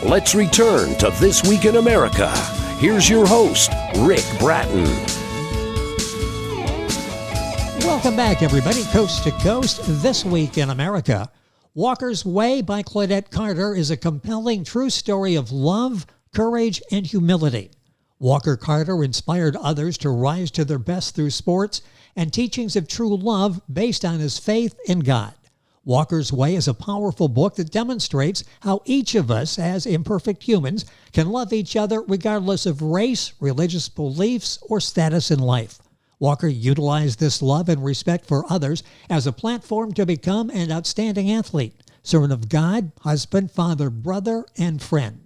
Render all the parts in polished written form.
Let's return to This Week in America. Here's your host, Rick Bratton. Welcome back, everybody, coast to coast, This Week in America. Walker's Way by Claudette Carter is a compelling true story of love, courage, and humility. Walker Carter inspired others to rise to their best through sports and teachings of true love based on his faith in God. Walker's Way is a powerful book that demonstrates how each of us, as imperfect humans, can love each other regardless of race, religious beliefs, or status in life. Walker utilized this love and respect for others as a platform to become an outstanding athlete, servant of God, husband, father, brother, and friend.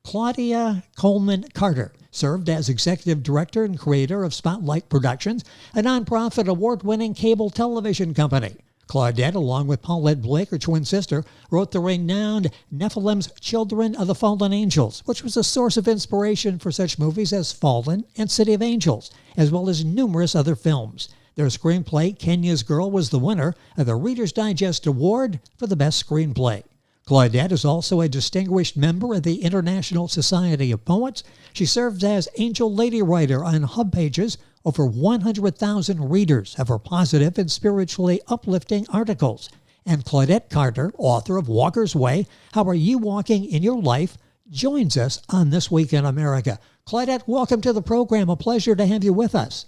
Claudia Coleman Carter served as executive director and creator of Spotlight Productions, a nonprofit award-winning cable television company. Claudette, along with Paulette Blake, her twin sister, wrote the renowned Nephilim's Children of the Fallen Angels, which was a source of inspiration for such movies as Fallen and City of Angels, as well as numerous other films. Their screenplay, Kenya's Girl, was the winner of the Reader's Digest Award for the best screenplay. Claudette is also a distinguished member of the International Society of Poets. She serves as Angel Lady Writer on Hub Pages. Over 100,000 readers of her positive and spiritually uplifting articles. And Claudette Carter, author of Walker's Way, How Are You Walking in Your Life?, joins us on This Week in America. Claudette, welcome to the program. A pleasure to have you with us.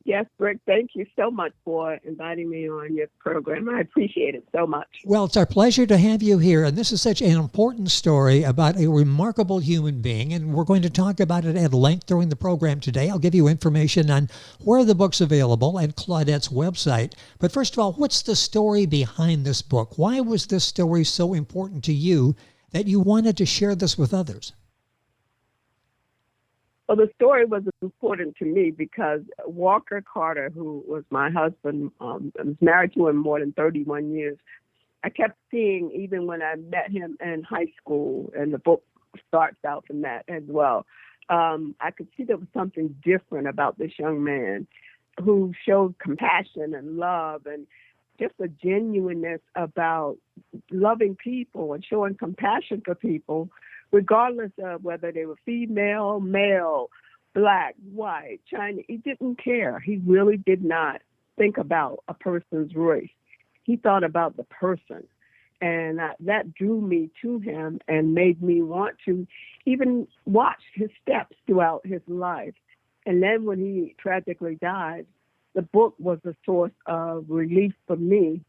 Yes, Rick, thank you so much for inviting me on your program. I appreciate it so much. Well, it's our pleasure to have you here. And this is such an important story about a remarkable human being. And we're going to talk about it at length during the program today. I'll give you information on where the book's available and Claudette's website. But first of all, what's the story behind this book? Why was this story so important to you that you wanted to share this with others? Well, the story was important to me because Walker Carter, who was my husband, I was married to him more than 31 years. I kept seeing, even when I met him in high school, and the book starts out from that as well, I could see there was something different about this young man who showed compassion and love and just a genuineness about loving people and showing compassion for people, regardless of whether they were female, male, black, white, Chinese. He didn't care. He really did not think about a person's race. He thought about the person. And that drew me to him and made me want to even watch his steps throughout his life. And then when he tragically died, the book was a source of relief for me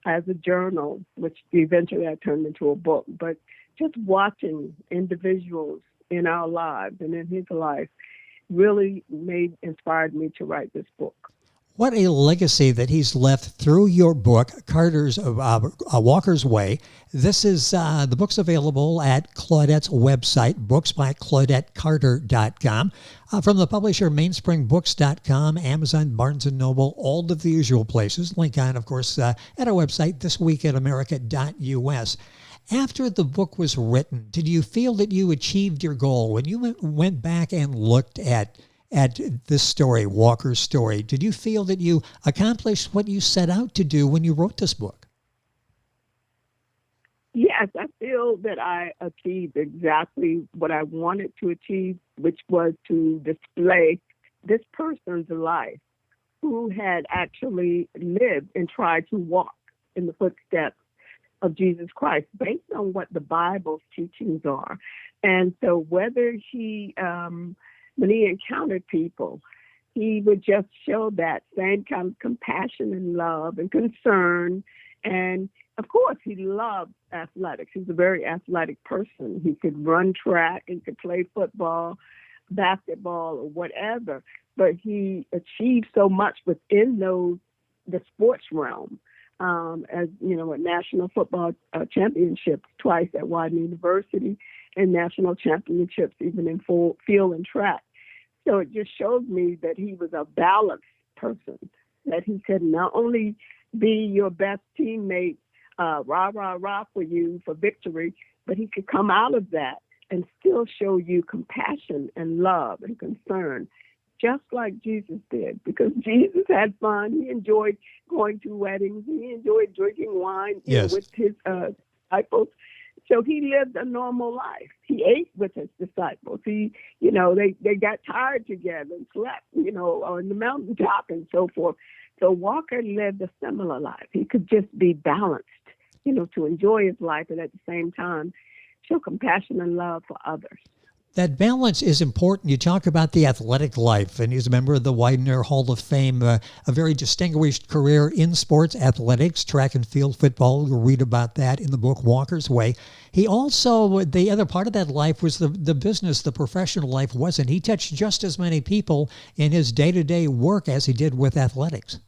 as a journal, which eventually I turned into a book. But just watching individuals in our lives and in his life really inspired me to write this book. What a legacy that he's left through your book, Walker's Way. This is the book's available at Claudette's website, booksbyclaudettecarter.com. From the publisher, mainspringbooks.com, Amazon, Barnes & Noble, all of the usual places. Link on, of course, at our website, thisweekinamerica.us. After the book was written, did you feel that you achieved your goal? When you went back and looked at this story, Walker's story, did you feel that you accomplished what you set out to do when you wrote this book? Yes, I feel that I achieved exactly what I wanted to achieve, which was to display this person's life who had actually lived and tried to walk in the footsteps of Jesus Christ based on what the Bible's teachings are. And so whether when he encountered people, he would just show that same kind of compassion and love and concern. And of course, he loved athletics. He's a very athletic person. He could run track, he could play football, basketball, or whatever. But he achieved so much within the sports realm. As you know, a national football championships twice at Widener University, and national championships even in field and track. So it just showed me that he was a balanced person, that he could not only be your best teammate, rah, rah, rah for you for victory, but he could come out of that and still show you compassion and love and concern, just like Jesus did, because Jesus had fun. He enjoyed going to weddings. He enjoyed drinking wine yes. With his disciples. So he lived a normal life. He ate with his disciples. They got tired together and slept, on the mountaintop and so forth. So Walker lived a similar life. He could just be balanced, to enjoy his life and at the same time show compassion and love for others. That balance is important. You talk about the athletic life, and he's a member of the Widener Hall of Fame, a very distinguished career in sports athletics, track and field football. You'll read about that in the book Walker's Way. He also, the other part of that life was the business, the professional life wasn't. He touched just as many people in his day-to-day work as he did with athletics.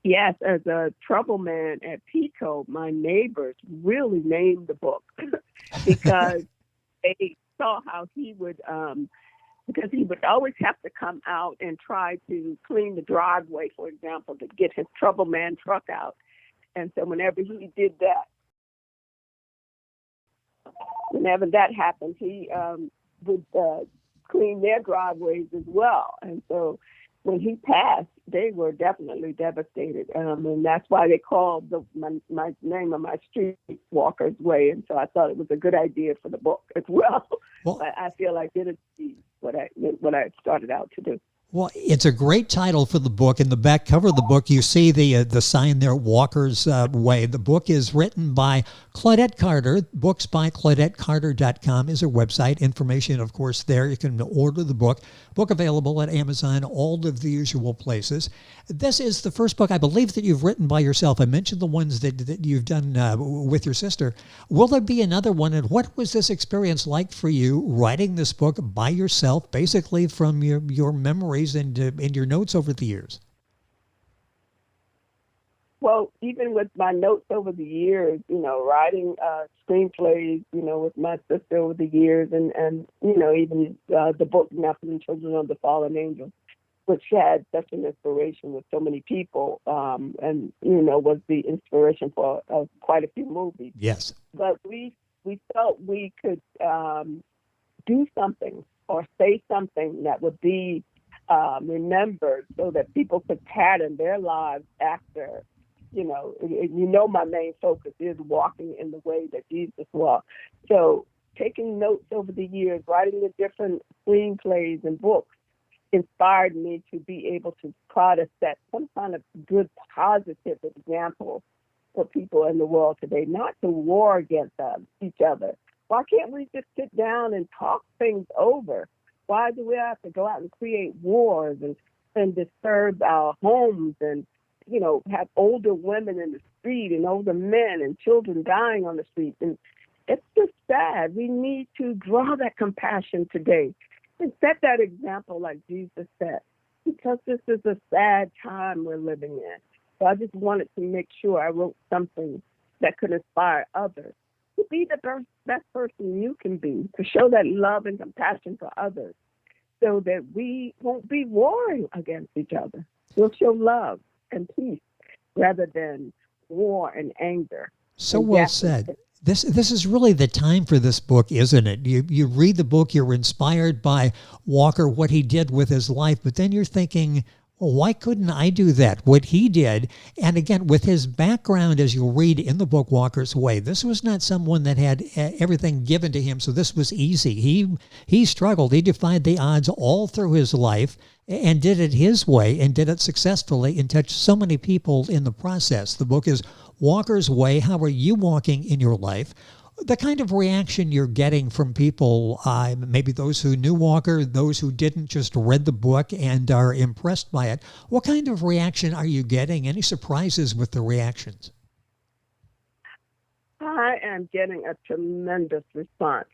Yes, as a trouble man at Pico, my neighbors really named the book because they saw how he would, because he would always have to come out and try to clean the driveway, for example, to get his trouble man truck out. And so whenever that happened, he would clean their driveways as well. And so when he passed, they were definitely devastated. And that's why they called my name of my street Walker's Way. And so I thought it was a good idea for the book as well. But I feel like it achieved what I started out to do. Well, it's a great title for the book. In the back cover of the book, you see the sign there, Walker's Way. The book is written by Claudette Carter. Booksbyclaudettecarter.com is her website. Information, of course, there. You can order the book. Book available at Amazon, all of the usual places. This is the first book, I believe, that you've written by yourself. I mentioned the ones that you've done with your sister. Will there be another one? And what was this experience like for you, writing this book by yourself, basically from your memories and in your notes over the years? Well, even with my notes over the years, writing screenplays, with my sister over the years, and even the book Nothing Children of the Fallen Angels, which had such an inspiration with so many people, and was the inspiration for quite a few movies. Yes. But we felt we could do something or say something that would be remembered, so that people could pattern their lives after. My main focus is walking in the way that Jesus walked. So taking notes over the years, writing the different screenplays and books inspired me to be able to try to set some kind of good, positive example for people in the world today, not to war against each other. Why can't we just sit down and talk things over? Why do we have to go out and create wars and disturb our homes and, have older women in the street and older men and children dying on the street? And it's just sad. We need to draw that compassion today and set that example like Jesus set, because this is a sad time we're living in. So I just wanted to make sure I wrote something that could inspire others to be the best person you can be, to show that love and compassion for others, so that we won't be warring against each other. We'll show love and peace rather than war and anger. So well said. This is really the time for this book, isn't it? You read the book, you're inspired by Walker, what he did with his life, but then you're thinking, well, why couldn't I do that? What he did, and again, with his background, as you'll read in the book Walker's Way, this was not someone that had everything given to him, so this was easy. He struggled. He defied the odds all through his life and did it his way and did it successfully and touched so many people in the process. The book is Walker's Way. How are you walking in your life? The kind of reaction you're getting from people, maybe those who knew Walker, those who didn't, just read the book and are impressed by it. What kind of reaction are you getting? Any surprises with the reactions? I am getting a tremendous response.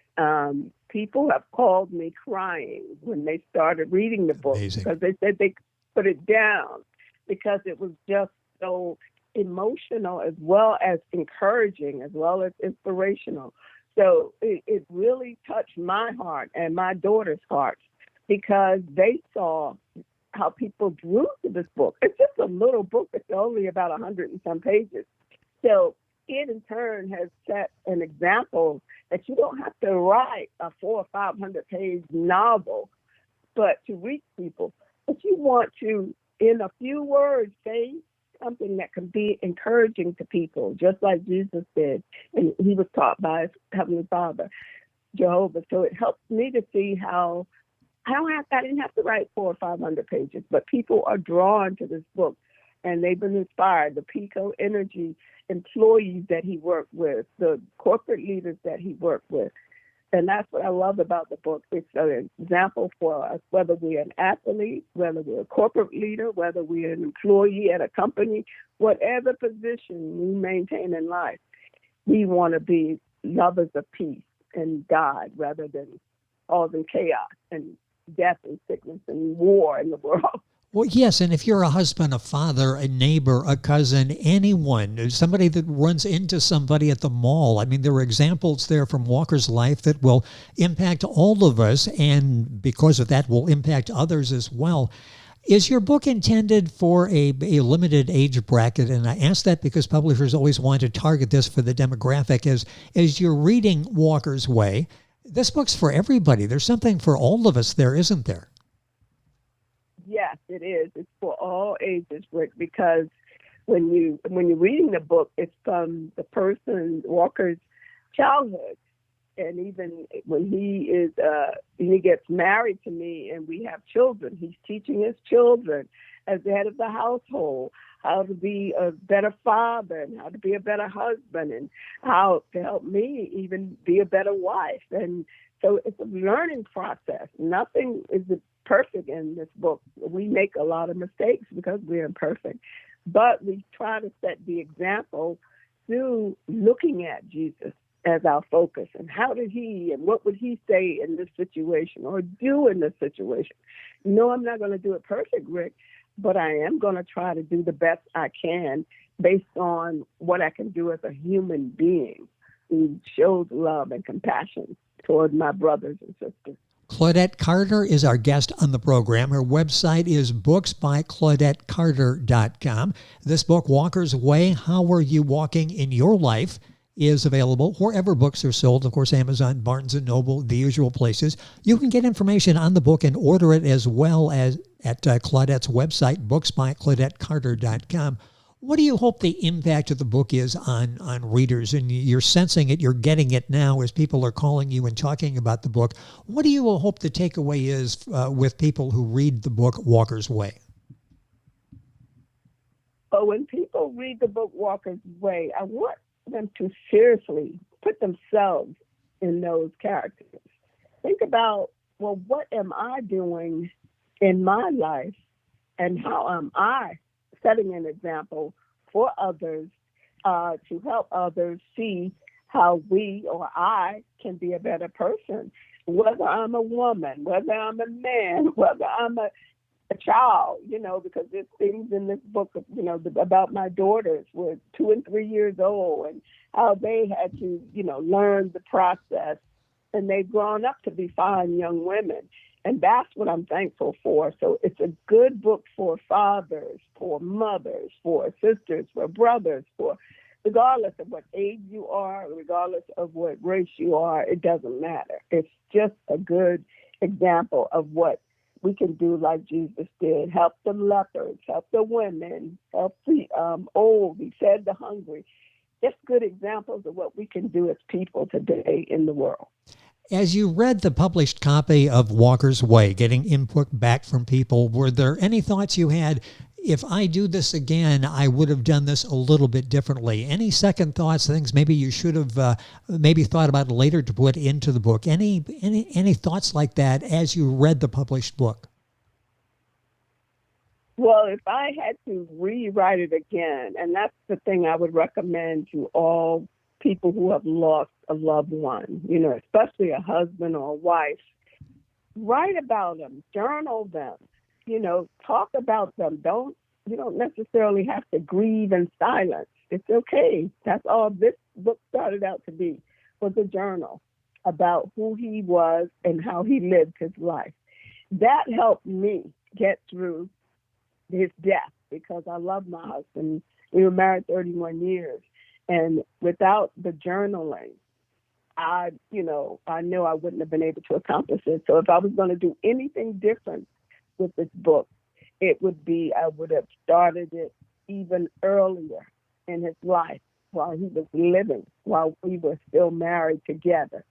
People have called me crying when they started reading the book. Amazing. Because they said they put it down because it was just so emotional, as well as encouraging, as well as inspirational. So it really touched my heart and my daughter's heart, because they saw how people drew to this book. It's just a little book. It's only about 100 and some pages. So it in turn has set an example that you don't have to write a 400 or 500 page novel, but to reach people. But you want to, in a few words, say something that can be encouraging to people, just like Jesus did. And he was taught by his Heavenly Father, Jehovah. So it helps me to see how I didn't have to write 400 or 500 pages, but people are drawn to this book and they've been inspired. The Pico Energy employees that he worked with, the corporate leaders that he worked with. And that's what I love about the book. It's an example for us, whether we're an athlete, whether we're a corporate leader, whether we're an employee at a company, whatever position we maintain in life, we want to be lovers of peace and God rather than causing chaos and death and sickness and war in the world. Well, yes, and if you're a husband, a father, a neighbor, a cousin, anyone, somebody that runs into somebody at the mall, I mean, there are examples there from Walker's life that will impact all of us, and because of that will impact others as well. Is your book intended for a limited age bracket? And I ask that because publishers always want to target this for the demographic. As you're reading Walker's Way, this book's for everybody. There's something for all of us there, isn't there? Yes, it is. It's for all ages, Rick, because when you're reading the book, it's from the person, Walker's childhood. And even when he gets married to me and we have children, he's teaching his children as the head of the household how to be a better father and how to be a better husband and how to help me even be a better wife. And so it's a learning process. Nothing is perfect in this book. We make a lot of mistakes because we're imperfect, but we try to set the example through looking at Jesus as our focus and how did he and what would he say in this situation or do in this situation. No, I'm not going to do it perfect, Rick, but I am going to try to do the best I can based on what I can do as a human being who shows love and compassion toward my brothers and sisters. Claudette Carter is our guest on the program. Her website is booksbyclaudettecarter.com. This book, Walker's Way, How Are You Walking in Your Life, is available wherever books are sold. Of course, Amazon, Barnes & Noble, the usual places. You can get information on the book and order it as well as at Claudette's website, booksbyclaudettecarter.com. What do you hope the impact of the book is on readers? And you're sensing it, you're getting it now as people are calling you and talking about the book. What do you hope the takeaway is with people who read the book Walker's Way? But when people read the book Walker's Way, I want them to seriously put themselves in those characters. Think about, well, what am I doing in my life and how am I setting an example for others to help others see how we or I can be a better person, whether I'm a woman, whether I'm a man, whether I'm a child, because there's things in this book, about my daughters who are 2 and 3 years old and how they had to, learn the process and they've grown up to be fine young women. And that's what I'm thankful for. So it's a good book for fathers, for mothers, for sisters, for brothers, for regardless of what age you are, regardless of what race you are, it doesn't matter. It's just a good example of what we can do like Jesus did. Help the lepers, help the women, help the old, he fed the hungry. Just good examples of what we can do as people today in the world. As you read the published copy of Walker's Way, getting input back from people, were there any thoughts you had, if I do this again, I would have done this a little bit differently? Any second thoughts, things maybe you should have maybe thought about later to put into the book? Any thoughts like that as you read the published book? Well, if I had to rewrite it again, and that's the thing I would recommend to all people who have lost a loved one, especially a husband or a wife, write about them, journal them, talk about them. You don't necessarily have to grieve in silence. It's okay. That's all this book started out to be, was a journal about who he was and how he lived his life. That helped me get through his death because I love my husband. We were married 31 years. And without the journaling, I knew I wouldn't have been able to accomplish it. So if I was going to do anything different with this book, it would be I would have started it even earlier in his life while he was living, while we were still married together.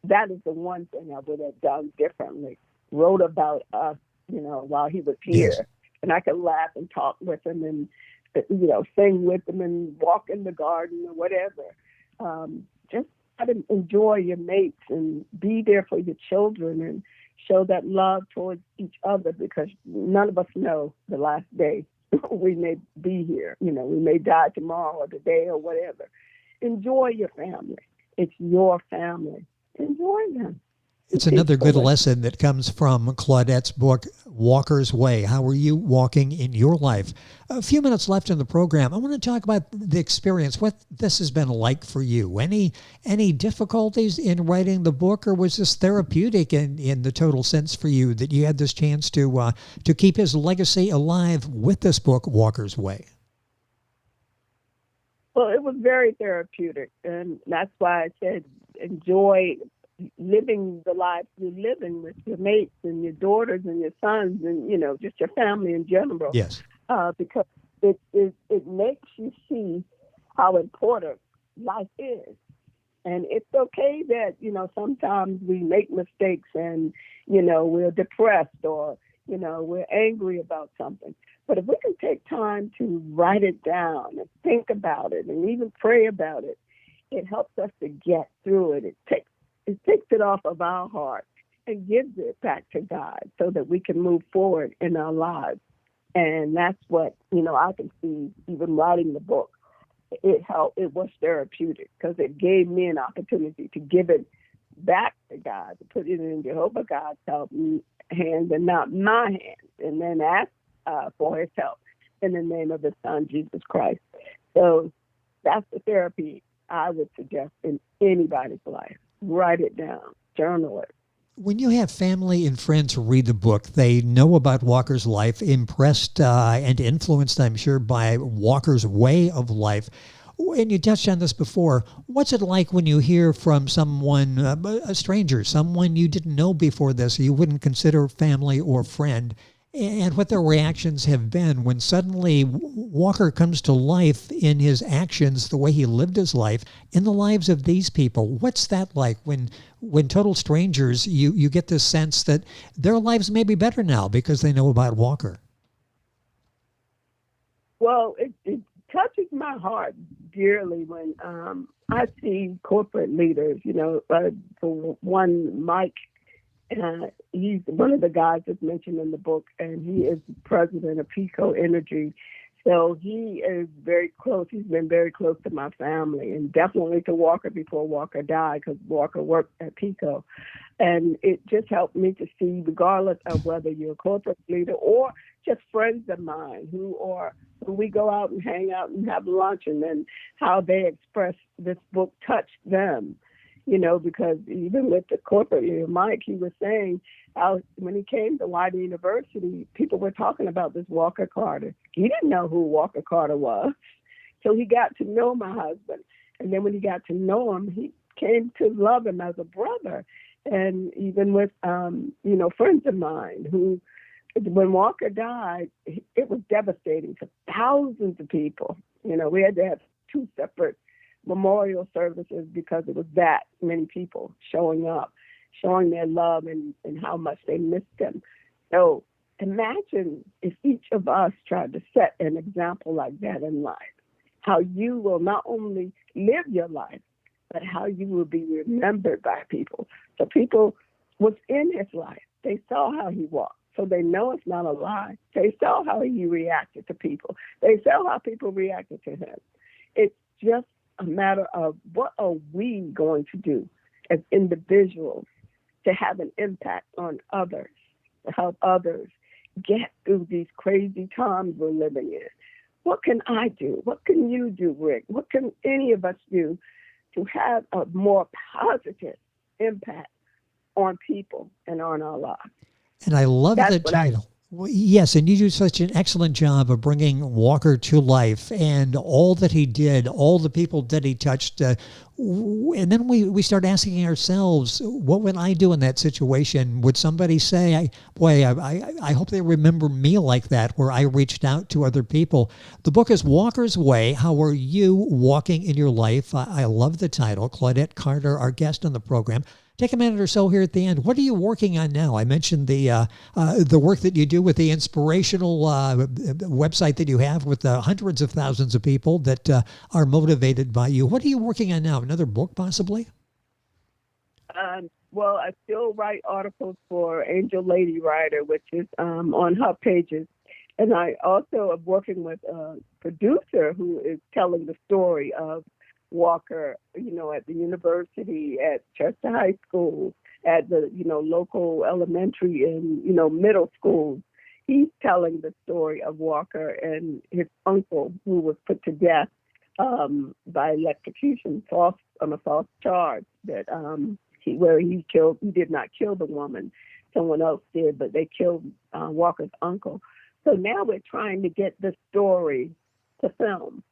That is the one thing I would have done differently. Wrote about us, while he was here. Yes. And I could laugh and talk with him and, sing with him and walk in the garden or whatever. Just try to enjoy your mates and be there for your children and show that love towards each other, because none of us know the last day we may be here. We may die tomorrow or today or whatever. Enjoy your family. It's your family. Enjoy them. It's another good lesson that comes from Claudette's book, Walker's Way. How are you walking in your life? A few minutes left in the program. I want to talk about the experience, what this has been like for you. Any difficulties in writing the book, or was this therapeutic in the total sense for you that you had this chance to keep his legacy alive with this book, Walker's Way? Well, it was very therapeutic, and that's why I said enjoy living the life you're living with your mates and your daughters and your sons and, just your family in general. Yes. Because it makes you see how important life is. And it's okay that, sometimes we make mistakes and, we're depressed or, we're angry about something. But if we can take time to write it down and think about it and even pray about it, it helps us to get through it. It takes it off of our heart and gives it back to God so that we can move forward in our lives. And that's what, I can see even writing the book. It helped. It was therapeutic because it gave me an opportunity to give it back to God, to put it in Jehovah God's hands and not my hands, and then ask for his help in the name of his son, Jesus Christ. So that's the therapy I would suggest in anybody's life. Write it down, journal it. When you have family and friends read the book, they know about Walker's life, impressed and influenced, I'm sure, by Walker's way of life. And you touched on this before. What's it like when you hear from someone, a stranger, someone you didn't know before this, you wouldn't consider family or friend, and what their reactions have been when suddenly Walker comes to life in his actions, the way he lived his life, in the lives of these people? What's that like when total strangers, you get this sense that their lives may be better now because they know about Walker? Well, it touches my heart dearly when I see corporate leaders, for one, Mike, he's one of the guys that's mentioned in the book, and he is president of Pico Energy. So he is very close. He's been very close to my family and definitely to Walker before Walker died, because Walker worked at Pico. And it just helped me to see, regardless of whether you're a corporate leader or just friends of mine who we go out and hang out and have lunch, and then how they express this book touched them. Because even with the corporate leader, Mike, he was saying how when he came to Wilder University, people were talking about this Walker Carter. He didn't know who Walker Carter was. So he got to know my husband. And then when he got to know him, he came to love him as a brother. And even with, friends of mine who, when Walker died, it was devastating to thousands of people. We had to have 2 separate memorial services because it was that many people showing up, showing their love and how much they missed him. So imagine if each of us tried to set an example like that in life, how you will not only live your life, but how you will be remembered by people. So people was in his life. They saw how he walked. So they know it's not a lie. They saw how he reacted to people. They saw how people reacted to him. It's just a matter of what are we going to do as individuals to have an impact on others, to help others get through these crazy times we're living in. What can I do? What can you do, Rick? What can any of us do to have a more positive impact on people and on our lives? And I love the title. Well, yes, and you do such an excellent job of bringing Walker to life and all that he did, all the people that he touched. And then we start asking ourselves, what would I do in that situation? Would somebody say, I hope they remember me like that, where I reached out to other people. The book is Walker's Way. How are you walking in your life? I love the title. Claudette Carter, our guest on the program. Take a minute or so here at the end. What are you working on now? I mentioned the work that you do with the inspirational website that you have with hundreds of thousands of people that are motivated by you. What are you working on now? Another book, possibly? Well, I still write articles for Angel Lady Writer, which is on Hub Pages. And I also am working with a producer who is telling the story of Walker, at the university, at Chester High School, at the, local elementary and, middle schools. He's telling the story of Walker and his uncle, who was put to death by electrocution, on a false charge that he did not kill the woman. Someone else did, but they killed Walker's uncle. So now we're trying to get the story to film,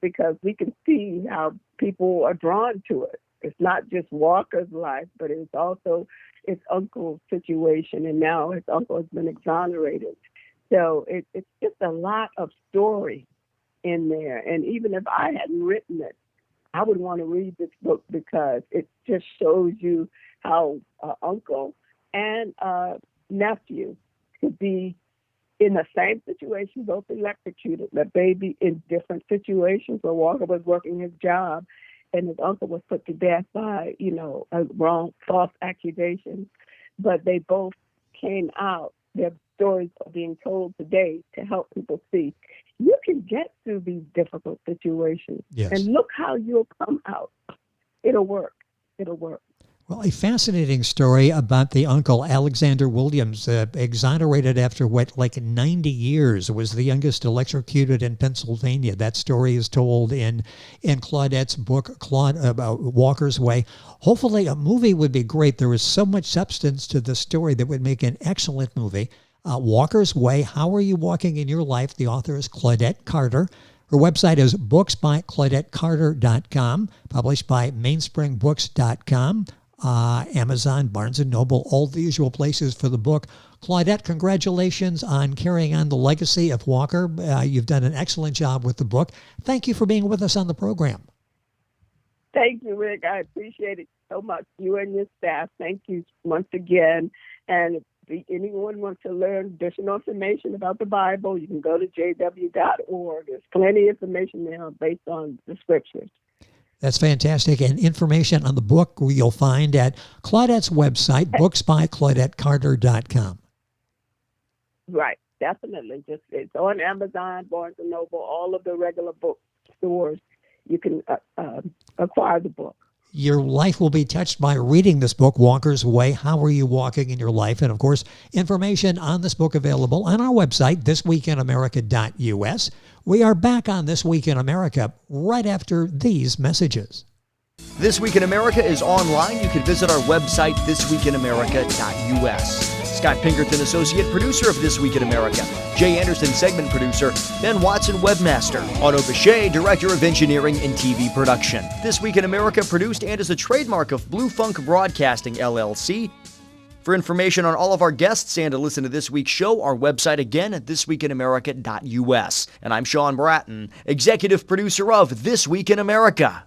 because we can see how people are drawn to it. It's not just Walker's life, but it's also his uncle's situation, and now his uncle has been exonerated. So it's just a lot of story in there. And even if I hadn't written it, I would want to read this book, because it just shows you how uncle and nephew could be in the same situation, both electrocuted, but maybe in different situations, where Walker was working his job and his uncle was put to death by, a false accusation. But they both came out. Their stories are being told today to help people see you can get through these difficult situations. Yes. And look how you'll come out. It'll work. It'll work. Well, a fascinating story about the uncle, Alexander Williams, exonerated after 90 years, was the youngest electrocuted in Pennsylvania. That story is told in Claudette's book, about Walker's Way. Hopefully a movie would be great. There is so much substance to the story that would make an excellent movie. Walker's Way, How Are You Walking in Your Life? The author is Claudette Carter. Her website is booksbyclaudettecarter.com, published by mainspringbooks.com. Amazon, Barnes & Noble, all the usual places for the book. Claudette, congratulations on carrying on the legacy of Walker. You've done an excellent job with the book. Thank you for being with us on the program. Thank you, Rick. I appreciate it so much. You and your staff, thank you once again. And if anyone wants to learn additional information about the Bible, you can go to jw.org. There's plenty of information there based on the scriptures. That's fantastic. And information on the book you'll find at Claudette's website, booksbyclaudettecarter.com. Right, definitely. It's on Amazon, Barnes & Noble, all of the regular book stores. You can acquire the book. Your life will be touched by reading this book, Walker's Way, How Are You Walking in Your Life? And, of course, information on this book available on our website, thisweekinamerica.us. We are back on This Week in America right after these messages. This Week in America is online. You can visit our website, thisweekinamerica.us. Scott Pinkerton, associate producer of This Week in America. Jay Anderson, segment producer. Ben Watson, webmaster. Otto Bechet, director of engineering and TV production. This Week in America produced and is a trademark of Blue Funk Broadcasting, LLC. For information on all of our guests and to listen to this week's show, our website again at thisweekinamerica.us. And I'm Sean Bratton, executive producer of This Week in America.